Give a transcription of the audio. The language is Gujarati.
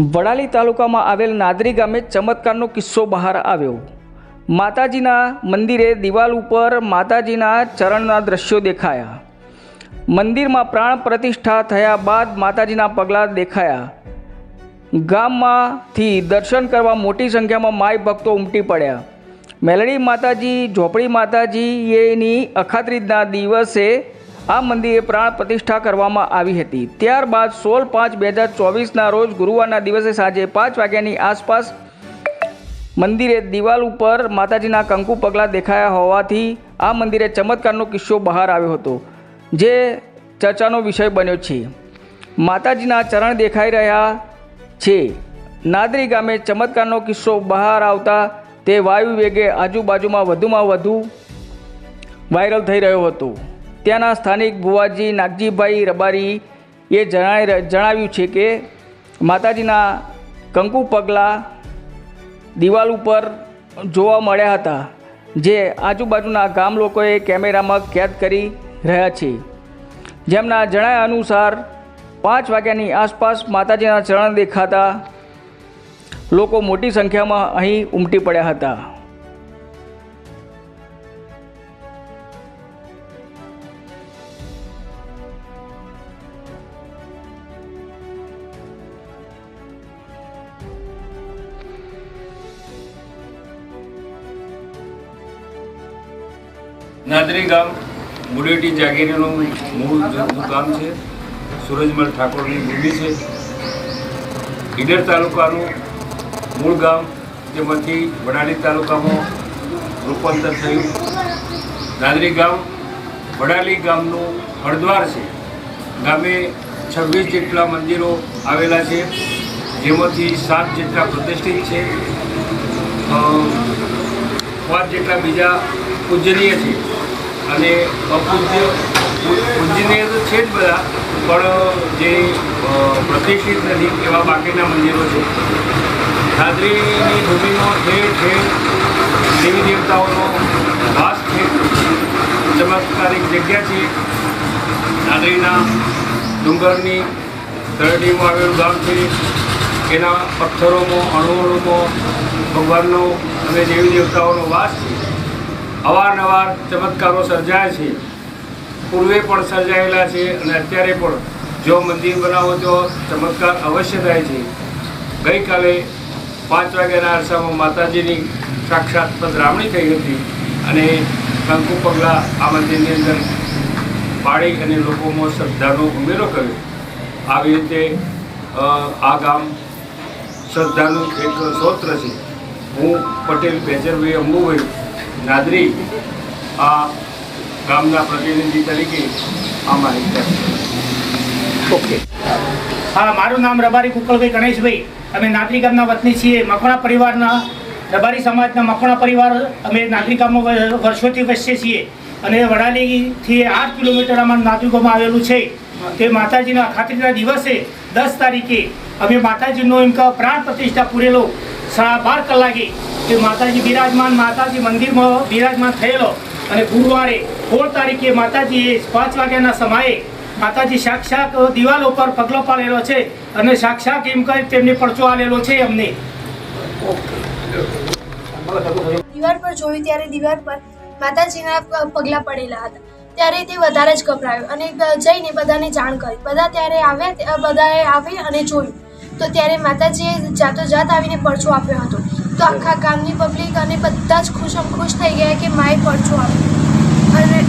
વડાલી તાલુકામાં આવેલ નાદરી ગામે ચમત્કારનો કિસ્સો બહાર આવ્યો। માતાજીના મંદિરે દિવાલ ઉપર માતાજીના ચરણના દ્રશ્યો દેખાયા। મંદિરમાં પ્રાણ પ્રતિષ્ઠા થયા બાદ માતાજીના પગલાં દેખાયા। ગામમાંથી દર્શન કરવા મોટી સંખ્યામાં માઈ ભક્તો ઉમટી પડ્યા। મેલડી માતાજી ઝોપડી માતાજીની અખાત્રીજના દિવસે આ મંદિરે પ્રાણ પ્રતિષ્ઠા કરવામાં આવી હતી। ત્યારબાદ 16/5/2024ના રોજ ગુરુવારના દિવસે સાંજે 5 વાગ્યાની આસપાસ મંદિરે દિવાલ ઉપર માતાજીના કંકુ પગલાં દેખાયા હોવાથી આ મંદિરે ચમત્કારનો કિસ્સો બહાર આવ્યો હતો, જે ચર્ચાનો વિષય બન્યો છે। માતાજીના ચરણ દેખાઈ રહ્યા છે। નાદરી ગામે ચમત્કારનો કિસ્સો બહાર આવતા તે વાયુ વેગે આજુબાજુમાં વધુમાં વધુ વાયરલ થઈ રહ્યો હતો। ત્યાંના સ્થાનિક ભુવાજી નાગજીભાઈ રબારીએ જણાવ્યું છે કે માતાજીના કંકુ પગલાં દિવાલ ઉપર જોવા મળ્યા હતા, જે આજુબાજુના ગામ લોકોએ કેમેરામાં કેદ કરી રહ્યા છે। જેમના જણાવ્યા અનુસાર 5 વાગ્યાની આસપાસ માતાજીના ચરણ દેખાતા લોકો મોટી સંખ્યામાં અહીં ઉમટી પડ્યા હતા। નાદરી ગામ બુડેટી જાગીરીનું મૂળ જમતું ગામ છે। સૂરજમલ ઠાકોરની ભૂમિ છે। ઈડર તાલુકાનું મૂળ ગામ, જેમાંથી વડાલી તાલુકામાં રૂપાંતર થયું। નાદરી ગામ વડાલી ગામનું હળદ્વાર છે। ગામે 26 જેટલા મંદિરો આવેલા છે, જેમાંથી 7 જેટલા પ્રતિષ્ઠિત છે, 5 જેટલા બીજા પૂજનીય છે અને પૂજનીય તો છે જ બધા, પણ જે પ્રતિષ્ઠિત નથી એવા બાકીના મંદિરો છે। નાદરીની ભૂમિમાં ઠેર ઠેર દેવી દેવતાઓનો વાસ છે। ચમત્કારિક જગ્યા છે। નાદરીના ડુંગરની તળેટીમાં આવેલું ગામ છે। એના પથ્થરોમાં અણુઓમાં ભગવાનનો અને દેવી દેવતાઓનો વાસ છે। અવારનવાર ચમત્કારો સર્જાય છે। પૂર્વે પણ સર્જાયેલા છે અને અત્યારે પણ જો મંદિર બનાવો તો ચમત્કાર અવશ્ય થાય છે। ગઈકાલે 5 વાગ્યાના અરસામાં માતાજીની સાક્ષાત પધરામણી થઈ હતી અને કંકુ પગલાં આ મંદિરની અંદર પાડી અને લોકોમાં શ્રદ્ધાનો ઉમેરો કર્યો। આવી રીતે આ ગામ શ્રદ્ધાનું એક સ્ત્રોત છે। હું પટેલ બેચરભાઈ અંબુભાઈ નાદરી આ ગામના પ્રતિનિધિ તરીકે આ માહિતી આપું। ઓકે, હા, મારું નામ રબારી કુકલભાઈ ગણેશભાઈ। અમે નાદરી ગામના વતની છીએ। મખણા પરિવારના, રબારી સમાજના મખણા પરિવાર અમે નાદરી ગામમાં વર્ષોથી વસીએ છીએ અને વડાલીથી 8 કિલોમીટર અમારું નાદરી ગામ આવેલું છે। તે માતાજીના ખાતરીના દિવસે 10 તારીખે અમે માતાજીનો એમ પ્રાણ પ્રતિષ્ઠા પૂરેલો 12:30 કલાકે કે માતાજી બિરાજમાન, માતાજી મંદિરમાં બિરાજમાન થયેલો અને ગુરુવારે 16 તારીખે માતાજીએ 5 વાગ્યાના સમયે માતાજી સાક્ષાત દિવાલ ઉપર પગલો પાડેલો છે અને સાક્ષાત એમ કરી તેમને પડચો આલેલો છે અમને। દિવાલ પર જોયું ત્યારે દિવાલ પર માતાજીના પગલાં પડેલા હતા। ત્યારે તે વધારે જ ગભરાયો અને જઈને બધાને જાણ કરી। બધા ત્યારે આવ્યા, બધાએ આવી અને જોયું તો ત્યારે માતાજીએ જાતો જાત આવીને પડછો આપ્યો હતો। તો આખા ગામની પબ્લિક અને બધા જ ખુશ થઈ ગયા કે માએ પડછો આપ્યો અને